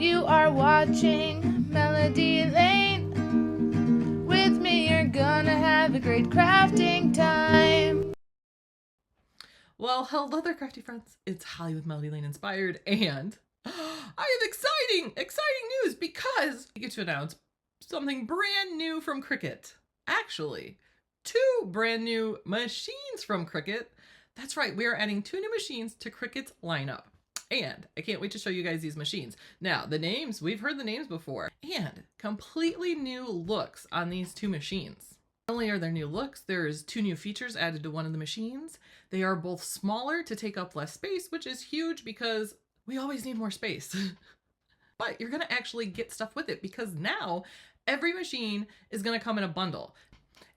You are watching Melody Lane. With me, you're gonna have a great crafting time. Well, hello there, crafty friends. It's Holly with Melody Lane Inspired, and I have exciting news because I get to announce something brand new from Cricut. Actually, 2 brand new machines from Cricut. That's right, we are adding 2 new machines to Cricut's lineup. And I can't wait to show you guys these machines. Now, the names, we've heard the names before, and completely new looks on these 2 machines. Not only are there new looks, there's 2 new features added to one of the machines. They are both smaller to take up less space, which is huge because we always need more space. But you're gonna actually get stuff with it because now every machine is gonna come in a bundle.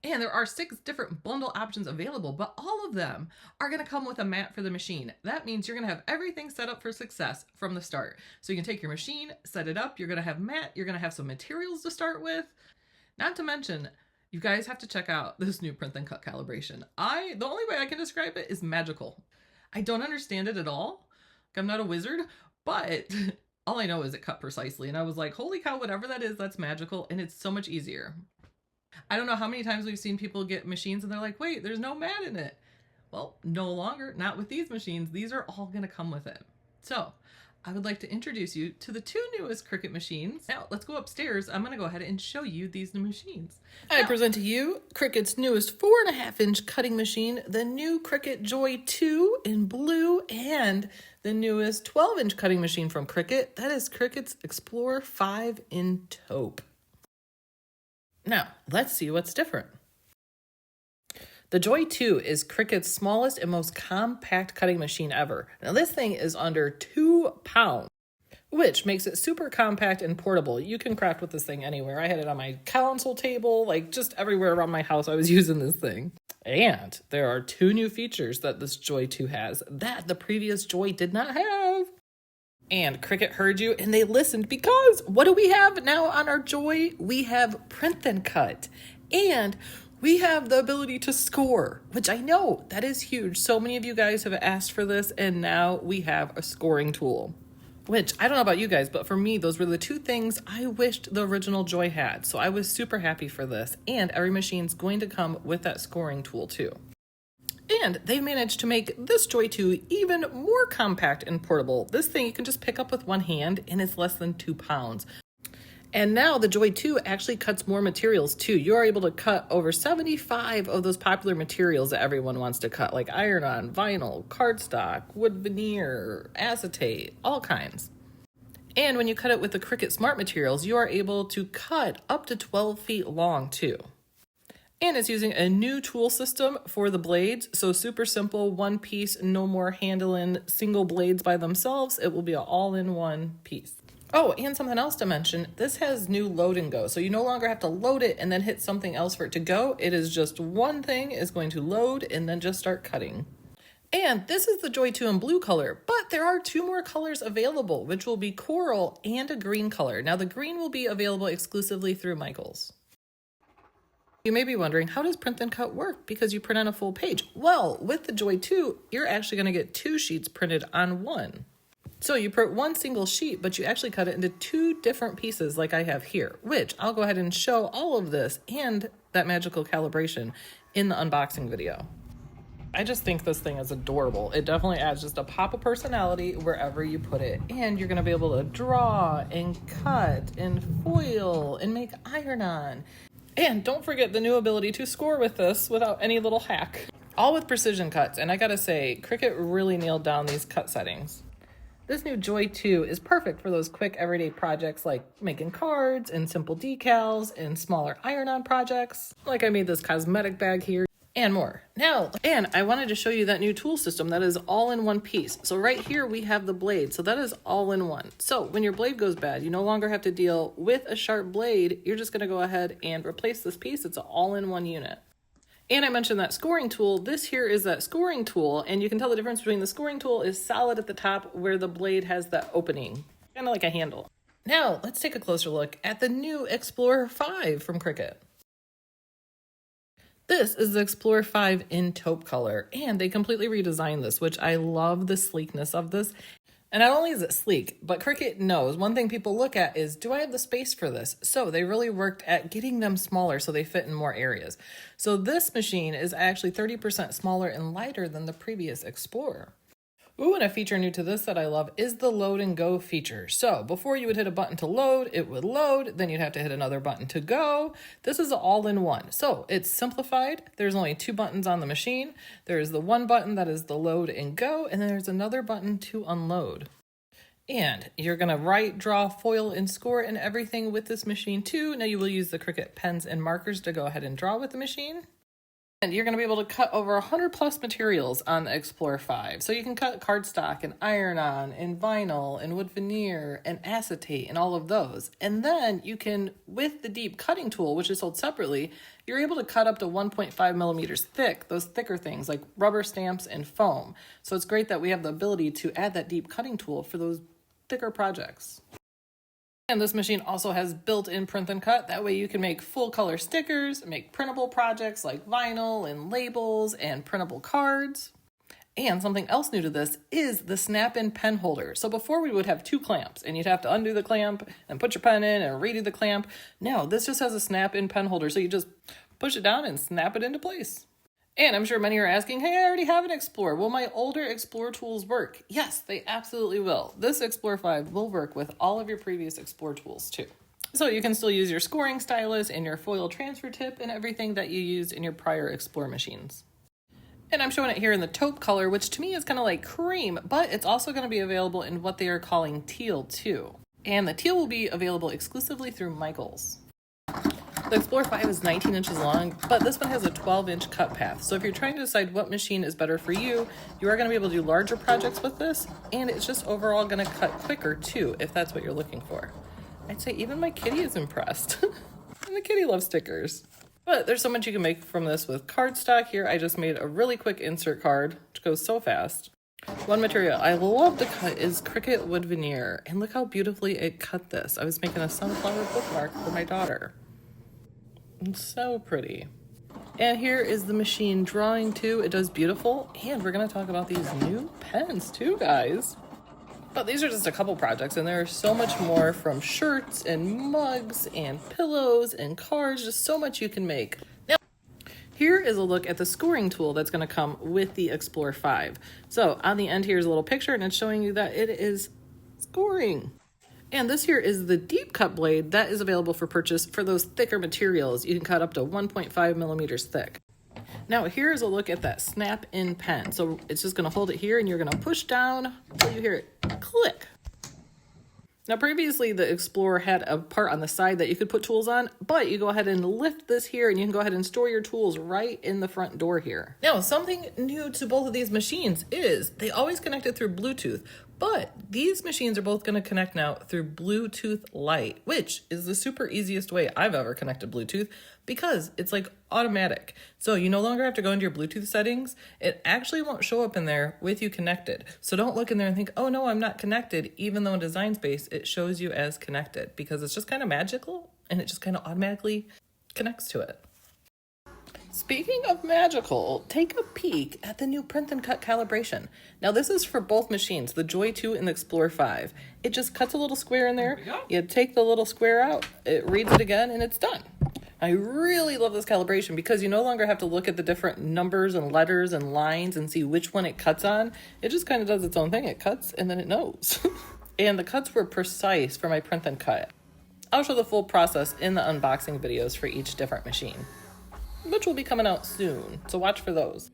And there are 6 different bundle options available, but all of them are gonna come with a mat for the machine. That means you're gonna have everything set up for success from the start. So you can take your machine, set it up, you're gonna have mat, you're gonna have some materials to start with. Not to mention, you guys have to check out this new print and cut calibration. The only way I can describe it is magical. I don't understand it at all. I'm not a wizard, but all I know is it cut precisely. And I was like, holy cow, whatever that is, that's magical. And it's so much easier. I don't know how many times we've seen people get machines and they're like, wait, there's no mat in it. Well, no longer, not with these machines. These are all gonna come with it. So I would like to introduce you to the 2 newest Cricut machines. Now let's go upstairs. I'm gonna go ahead and show you these new machines. I present to you Cricut's newest 4.5-inch cutting machine, the new Cricut Joy 2 in blue, and the newest 12-inch cutting machine from Cricut. That is Cricut's Explore 5 in taupe. Now, let's see what's different. The Joy 2 is Cricut's smallest and most compact cutting machine ever. Now, this thing is under 2 pounds, which makes it super compact and portable. You can craft with this thing anywhere. I had it on my console table, like just everywhere around my house I was using this thing. And there are 2 new features that this Joy 2 has that the previous Joy did not have. And Cricut heard you and they listened because what do we have now on our Joy? We have print then cut and we have the ability to score, which I know that is huge. So many of you guys have asked for this and now we have a scoring tool, which I don't know about you guys, but for me, those were the 2 things I wished the original Joy had. So I was super happy for this, and every machine's going to come with that scoring tool too. And they managed to make this Joy 2 even more compact and portable. This thing you can just pick up with one hand and it's less than 2 pounds. And now the Joy 2 actually cuts more materials too. You are able to cut over 75 of those popular materials that everyone wants to cut, like iron-on, vinyl, cardstock, wood veneer, acetate, all kinds. And when you cut it with the Cricut Smart materials, you are able to cut up to 12 feet long too. And it's using a new tool system for the blades. So super simple, one piece, no more handling single blades by themselves. It will be an all-in-one piece. Oh, and something else to mention, this has new load and go. So you no longer have to load it and then hit something else for it to go. It is just one thing is going to load and then just start cutting. And this is the Joy 2 in blue color, but there are 2 more colors available, which will be coral and a green color. Now the green will be available exclusively through Michaels. You may be wondering, how does print then cut work? Because you print on a full page. Well, with the Joy 2, you're actually going to get 2 sheets printed on one. So you print one single sheet, but you actually cut it into 2 different pieces like I have here, which I'll go ahead and show all of this and that magical calibration in the unboxing video. I just think this thing is adorable. It definitely adds just a pop of personality wherever you put it. And you're going to be able to draw and cut and foil and make iron-on. And don't forget the new ability to score with this without any little hack. All with precision cuts, and I gotta say, Cricut really nailed down these cut settings. This new Joy 2 is perfect for those quick everyday projects like making cards and simple decals and smaller iron-on projects. Like I made this cosmetic bag here and more. Now, and I wanted to show you that new tool system that is all in one piece. So right here we have the blade, so that is all in one. So when your blade goes bad, you no longer have to deal with a sharp blade. You're just gonna go ahead and replace this piece. It's an all-in-one unit. And I mentioned that scoring tool. This here is that scoring tool, and you can tell the difference between the scoring tool is solid at the top where the blade has that opening, kind of like a handle. Now, let's take a closer look at the new Explore 5 from Cricut. This is the Explore 5 in taupe color, and they completely redesigned this, which I love the sleekness of this. And not only is it sleek, but Cricut knows one thing people look at is, do I have the space for this? So they really worked at getting them smaller so they fit in more areas. So this machine is actually 30% smaller and lighter than the previous Explorer. Ooh, and a feature new to this that I love is the load and go feature. So before you would hit a button to load, it would load, then you'd have to hit another button to go. This is all in one. So it's simplified. There's only 2 buttons on the machine. There's the one button that is the load and go, and then there's another button to unload. And you're gonna write, draw, foil, and score and everything with this machine too. Now you will use the Cricut pens and markers to go ahead and draw with the machine. And you're going to be able to cut over 100 plus materials on the Explorer 5. So you can cut cardstock and iron-on and vinyl and wood veneer and acetate and all of those. And then you can, with the deep cutting tool, which is sold separately, you're able to cut up to 1.5 millimeters thick, those thicker things like rubber stamps and foam. So it's great that we have the ability to add that deep cutting tool for those thicker projects. And this machine also has built-in print and cut. That way you can make full color stickers, make printable projects like vinyl and labels and printable cards. And something else new to this is the snap-in pen holder. So before we would have 2 clamps and you'd have to undo the clamp and put your pen in and redo the clamp. Now this just has a snap-in pen holder. So you just push it down and snap it into place. And I'm sure many are asking, hey, I already have an Explorer. Will my older Explorer tools work? Yes, they absolutely will. This Explorer 5 will work with all of your previous Explorer tools too. So you can still use your scoring stylus and your foil transfer tip and everything that you used in your prior Explorer machines. And I'm showing it here in the taupe color, which to me is kind of like cream, but it's also going to be available in what they are calling teal too. And the teal will be available exclusively through Michaels. The Explorer 5 is 19 inches long, but this one has a 12-inch cut path. So if you're trying to decide what machine is better for you, you are going to be able to do larger projects with this, and it's just overall going to cut quicker too, if that's what you're looking for. I'd say even my kitty is impressed. And the kitty loves stickers. But there's so much you can make from this with cardstock. Here I just made a really quick insert card, which goes so fast. One material I love to cut is Cricut wood veneer, and look how beautifully it cut this. I was making a sunflower bookmark for my daughter. It's so pretty. And here is the machine drawing too. It does beautiful. And we're going to talk about these new pens too, guys. But these are just a couple projects, and there are so much more, from shirts and mugs and pillows and cards, just so much you can make. Now, here is a look at the scoring tool that's going to come with the Explorer 5. So on the end here is a little picture, and it's showing you that it is scoring. And this here is the deep cut blade that is available for purchase for those thicker materials. You can cut up to 1.5 millimeters thick. Now here is a look at that snap-in pen. So it's just going to hold it here, and you're going to push down until you hear it click. Now previously the Explorer had a part on the side that you could put tools on, but you go ahead and lift this here and you can go ahead and store your tools right in the front door here. Now something new to both of these machines is they always connected through Bluetooth, but these machines are both going to connect now through Bluetooth Lite, which is the super easiest way I've ever connected Bluetooth, because it's like automatic. So you no longer have to go into your Bluetooth settings. It actually won't show up in there with you connected. So don't look in there and think, oh no, I'm not connected. Even though in Design Space, it shows you as connected, because it's just kind of magical and it just kind of automatically connects to it. Speaking of magical, take a peek at the new print and cut calibration. Now this is for both machines, the Joy 2 and the Explorer 5. It just cuts a little square in there. You take the little square out, it reads it again, and it's done. I really love this calibration because you no longer have to look at the different numbers and letters and lines and see which one it cuts on. It just kind of does its own thing. It cuts and then it knows. And the cuts were precise for my print and cut. I'll show the full process in the unboxing videos for each different machine, which will be coming out soon, so watch for those.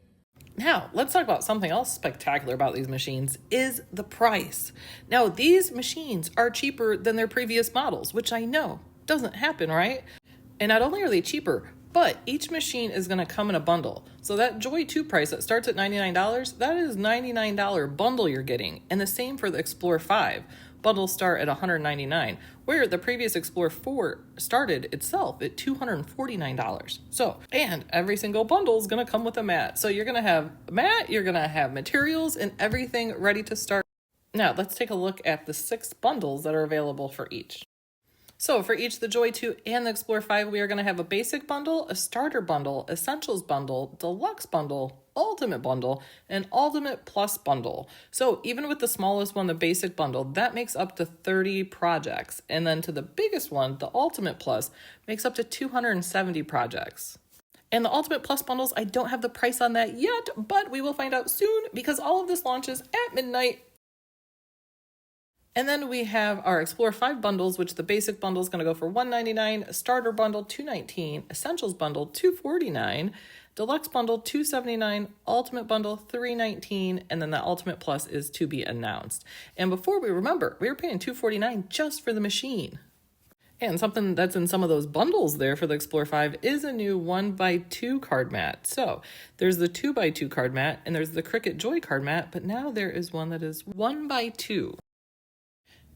Now, let's talk about something else spectacular about these machines is the price. Now, these machines are cheaper than their previous models, which I know doesn't happen, right? And not only are they cheaper, but each machine is going to come in a bundle. So that Joy 2 price that starts at $99, that is $99 bundle you're getting. And the same for the Explorer 5. Bundles start at $199, where the previous Explorer 4 started itself at $249. So, and every single bundle is going to come with a mat. So you're going to have a mat, you're going to have materials and everything ready to start. Now, let's take a look at the 6 bundles that are available for each. So for each the Joy 2 and the Explore 5, we are going to have a basic bundle, a starter bundle, essentials bundle, deluxe bundle, ultimate bundle, and ultimate plus bundle. So even with the smallest one, the basic bundle, that makes up to 30 projects. And then to the biggest one, the ultimate plus, makes up to 270 projects. And the ultimate plus bundles, I don't have the price on that yet, but we will find out soon because all of this launches at midnight. And then we have our Explore 5 bundles, which the basic bundle is going to go for $199, starter bundle $219, essentials bundle $249, deluxe bundle $279, ultimate bundle $319, and then the ultimate plus is to be announced. And before we remember, we were paying $249 just for the machine. And something that's in some of those bundles there for the Explore 5 is a new 1x2 card mat. So there's the 2x2 card mat and there's the Cricut Joy card mat, but now there is one that is 1x2.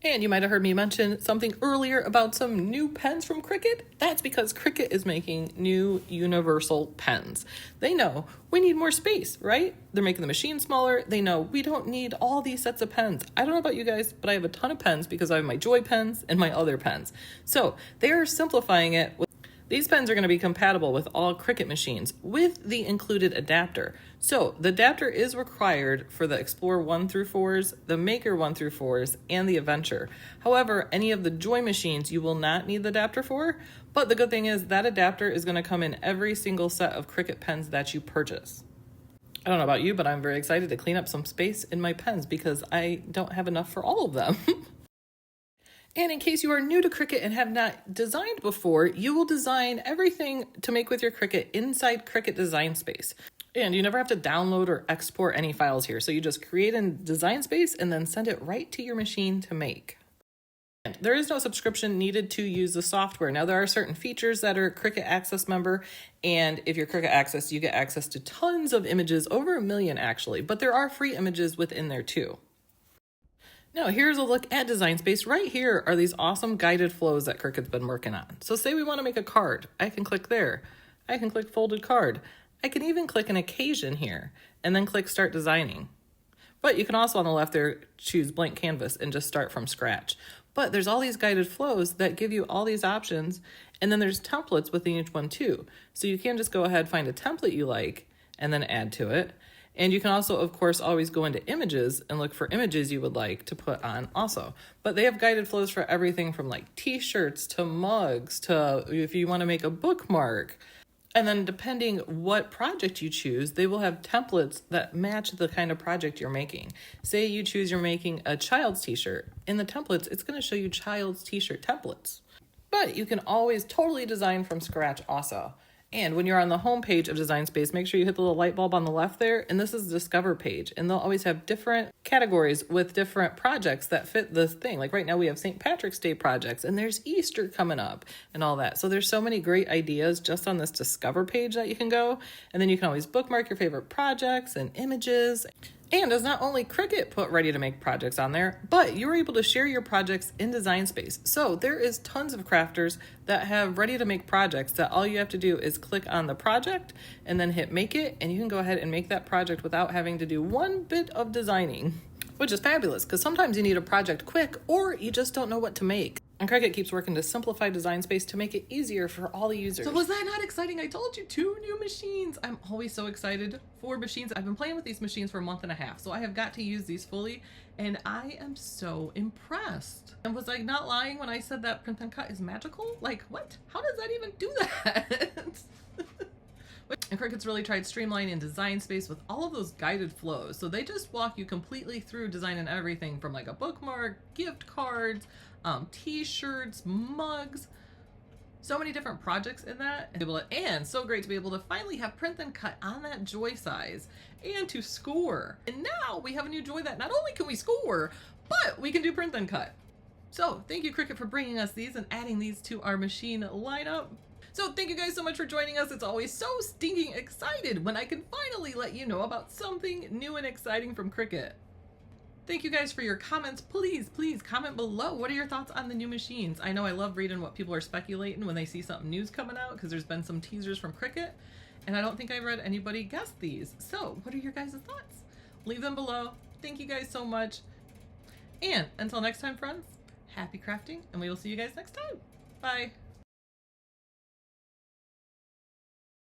And you might have heard me mention something earlier about some new pens from Cricut. That's because Cricut is making new universal pens. They know we need more space, right? They're making the machine smaller. They know we don't need all these sets of pens. I don't know about you guys, but I have a ton of pens because I have my Joy pens and my other pens. So they are simplifying it. These pens are going to be compatible with all Cricut machines with the included adapter. So the adapter is required for the Explore 1 through 4s, the Maker 1 through 4s, and the Adventure. However, any of the Joy machines you will not need the adapter for, but the good thing is that adapter is going to come in every single set of Cricut pens that you purchase. I don't know about you, but I'm very excited to clean up some space in my pens because I don't have enough for all of them. And in case you are new to Cricut and have not designed before, you will design everything to make with your Cricut inside Cricut Design Space. And you never have to download or export any files here. So you just create in Design Space and then send it right to your machine to make. And there is no subscription needed to use the software. Now there are certain features that are Cricut Access member. And if you're Cricut Access, you get access to tons of images, over 1 million actually, but there are free images within there too. Now here's a look at Design Space. Right here are these awesome guided flows that Cricut's been working on. So say we want to make a card. I can click there. I can click folded card. I can even click an occasion here and then click start designing. But you can also on the left there choose blank canvas and just start from scratch. But there's all these guided flows that give you all these options, and then there's templates within each one too. So you can just go ahead, find a template you like and then add to it. And you can also, of course, always go into images and look for images you would like to put on also. But they have guided flows for everything from like t-shirts to mugs to if you want to make a bookmark. And then depending what project you choose, they will have templates that match the kind of project you're making. Say you choose you're making a child's t-shirt. In the templates, it's going to show you child's t-shirt templates. But you can always totally design from scratch also. And when you're on the home page of Design Space, make sure you hit the little light bulb on the left there. And this is the Discover page. And they'll always have different categories with different projects that fit this thing. Like right now we have St. Patrick's Day projects and there's Easter coming up and all that. So there's so many great ideas just on this Discover page that you can go. And then you can always bookmark your favorite projects and images. And as not only Cricut put ready to make projects on there, but you're able to share your projects in Design Space. So there is tons of crafters that have ready to make projects that all you have to do is click on the project and then hit make it, and you can go ahead and make that project without having to do one bit of designing, which is fabulous because sometimes you need a project quick or you just don't know what to make. And Cricut keeps working to simplify Design Space to make it easier for all the users. So was that not exciting? I told you 2 new machines. I'm always so excited for machines. I've been playing with these machines for a month and a half, so I have got to use these fully, and I am so impressed. And was I not lying when I said that print and cut is magical? Like, what? How does that even do that? And Cricut's really tried streamlining Design Space with all of those guided flows. So they just walk you completely through designing everything from like a bookmark, gift cards, t-shirts, mugs, so many different projects in that. And so great to be able to finally have print and cut on that Joy size and to score. And now we have a new Joy that not only can we score, but we can do print and cut. So thank you Cricut for bringing us these and adding these to our machine lineup. So thank you guys so much for joining us. It's always so stinking excited when I can finally let you know about something new and exciting from Cricut. Thank you guys for your comments. Please comment below. What are your thoughts on the new machines? I know I love reading what people are speculating when they see something new's coming out because there's been some teasers from Cricut and I don't think I've read anybody guess these. So what are your guys' thoughts? Leave them below. Thank you guys so much. And until next time, friends, happy crafting, and we will see you guys next time. Bye.